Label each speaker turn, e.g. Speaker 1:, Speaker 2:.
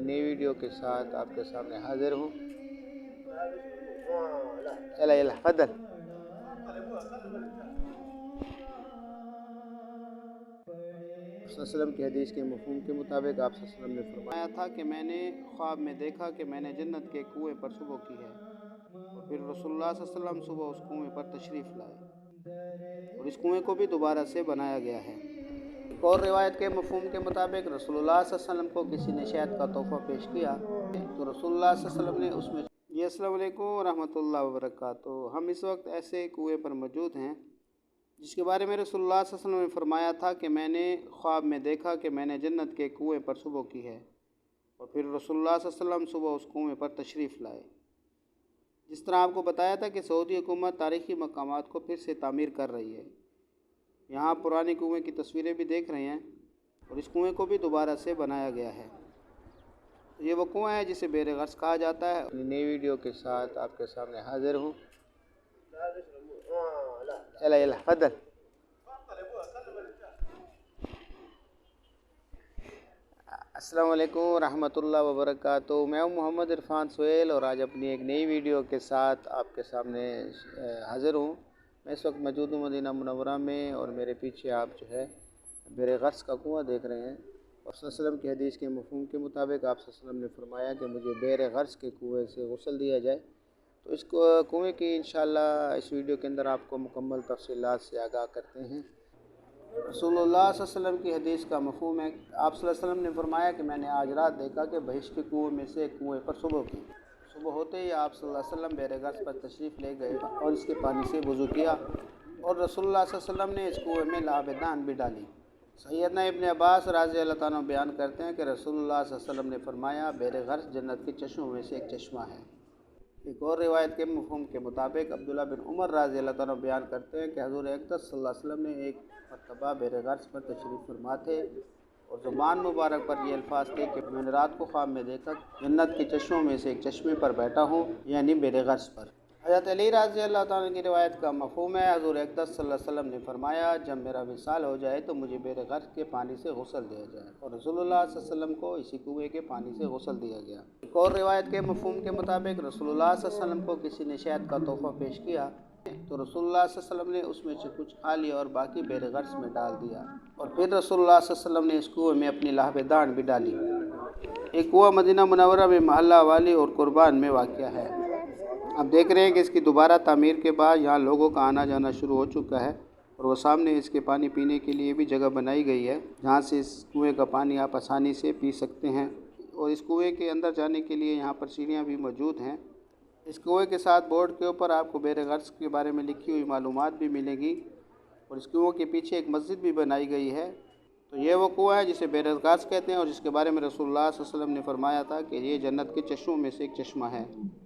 Speaker 1: نئی ویڈیو کے ساتھ آپ کے سامنے حاضر ہوں۔ چلا یلا فضل۔ صلی اللہ علیہ وسلم کی حدیث کے مفہوم کے مطابق آپ صلی اللہ علیہ وسلم نے فرمایا تھا کہ میں نے خواب میں دیکھا کہ میں نے جنت کے کنویں پر صبح کی ہے، اور پھر رسول اللہ صلی اللہ علیہ وسلم صبح اس کنویں پر تشریف لائے اور اس کنویں کو بھی دوبارہ سے بنایا گیا ہے۔ ایک اور روایت کے مفہوم کے مطابق رسول اللہ صلی اللہ علیہ وسلم کو کسی نے شہد کا تحفہ پیش کیا تو رسول اللہ صلی اللہ علیہ وسلم نے اس میں السلام علیکم ورحمۃ اللہ وبرکاتہ۔ ہم اس وقت ایسے کنویں پر موجود ہیں جس کے بارے میں رسول اللہ صلی اللہ علیہ وسلم نے فرمایا تھا کہ میں نے خواب میں دیکھا کہ میں نے جنت کے کنویں پر صبح کی ہے، اور پھر رسول اللہ صلی اللہ علیہ وسلم صبح اس کنویں پر تشریف لائے۔ جس طرح آپ کو بتایا تھا کہ سعودی حکومت تاریخی مقامات کو پھر سے تعمیر کر رہی ہے، یہاں پرانے کنویں کی تصویریں بھی دیکھ رہے ہیں اور اس کنویں کو بھی دوبارہ سے بنایا گیا ہے۔ یہ وہ کنواں ہے جسے بیر غرض کہا جاتا ہے۔ نئی ویڈیو کے ساتھ آپ کے سامنے حاضر ہوں۔ چلا یلا فضل۔ السلام علیکم ورحمۃ اللہ وبرکاتہ۔ میں ہوں محمد عرفان سہیل اور آج اپنی ایک نئی ویڈیو کے ساتھ آپ کے سامنے حاضر ہوں۔ میں اس وقت موجود ہوں مدینہ منورہ میں، اور میرے پیچھے آپ جو ہے بیر غرض کا کنواں دیکھ رہے ہیں، اور صلی اللہ علیہ وسلم کی حدیث کے مفہوم کے مطابق آپ صلی اللہ علیہ وسلم نے فرمایا کہ مجھے بیر غرض کے کنویں سے غسل دیا جائے۔ تو اس کنویں کی انشاءاللہ اس ویڈیو کے اندر آپ کو مکمل تفصیلات سے آگاہ کرتے ہیں۔ رسول اللہ صلی اللہ علیہ وسلم کی حدیث کا مفہوم ہے، آپ صلی اللہ علیہ وسلم نے فرمایا کہ میں نے آج رات دیکھا کہ بہشت کے کنویں میں سے ایک کنویں پر صبح کی۔ صبح ہوتے ہی آپ صلی اللہ علیہ وسلم بیر غرض پر تشریف لے گئے اور اس کے پانی سے وضو کیا، اور رسول اللہ صلی اللہ علیہ وسلم نے اس کنویں میں لعاب دان بھی ڈالی۔ سیدنا ابن عباس رضی اللہ عنہ بیان کرتے ہیں کہ رسول اللہ صلی اللہ علیہ وسلم نے فرمایا بیر غرض جنت کے چشموں میں سے ایک چشمہ ہے۔ ایک اور روایت کے مفہوم کے مطابق عبداللہ بن عمر رضی اللہ عنہ بیان کرتے ہیں کہ حضور اقدس صلی اللہ علیہ وسلم نے ایک مرتبہ بیر غرض پر تشریف فرما تھے، اور زبان مبارک پر یہ الفاظ تھے کہ میں نے رات کو خواب میں دیکھا جنت کے چشموں میں سے ایک چشمے پر بیٹھا ہوں، یعنی بیر غرض پر۔ حضرت علی رضی اللہ تعالیٰ کی روایت کا مفہوم ہے، حضور اقدس صلی اللہ علیہ وسلم نے فرمایا جب میرا وصال ہو جائے تو مجھے بیر غرض کے پانی سے غسل دیا جائے، اور رسول اللہ صلی اللہ علیہ وسلم کو اسی کنویں کے پانی سے غسل دیا گیا۔ ایک اور روایت کے مفہوم کے مطابق رسول اللہ صلی اللہ علیہ وسلم کو کسی نے شہد کا تحفہ پیش کیا تو رسول اللہ صلی اللہ علیہ وسلم نے اس میں سے کچھ کھا لیا اور باقی بیر غرض میں ڈال دیا، اور پھر رسول اللہ صلی اللہ علیہ وسلم نے اس کنویں میں اپنی لعاب دان بھی ڈالی۔ ایک کنواں مدینہ منورہ میں محلہ والی اور قربان میں واقع ہے۔ آپ دیکھ رہے ہیں کہ اس کی دوبارہ تعمیر کے بعد یہاں لوگوں کا آنا جانا شروع ہو چکا ہے، اور وہ سامنے اس کے پانی پینے کے لیے بھی جگہ بنائی گئی ہے جہاں سے اس کنویں کا پانی آپ آسانی سے پی سکتے ہیں، اور اس کنویں کے اندر جانے کے لیے یہاں پر سیڑھیاں بھی موجود ہیں۔ اس کنویں کے ساتھ بورڈ کے اوپر آپ کو بیر غرض کے بارے میں لکھی ہوئی معلومات بھی ملیں گی، اور اس کنویں کے پیچھے ایک مسجد بھی بنائی گئی ہے۔ تو یہ وہ کنواں ہے جسے بیر غرض کہتے ہیں، اور جس کے بارے میں رسول اللہ صلی اللہ علیہ وسلم نے فرمایا تھا کہ یہ جنت کے چشموں میں سے ایک چشمہ ہے۔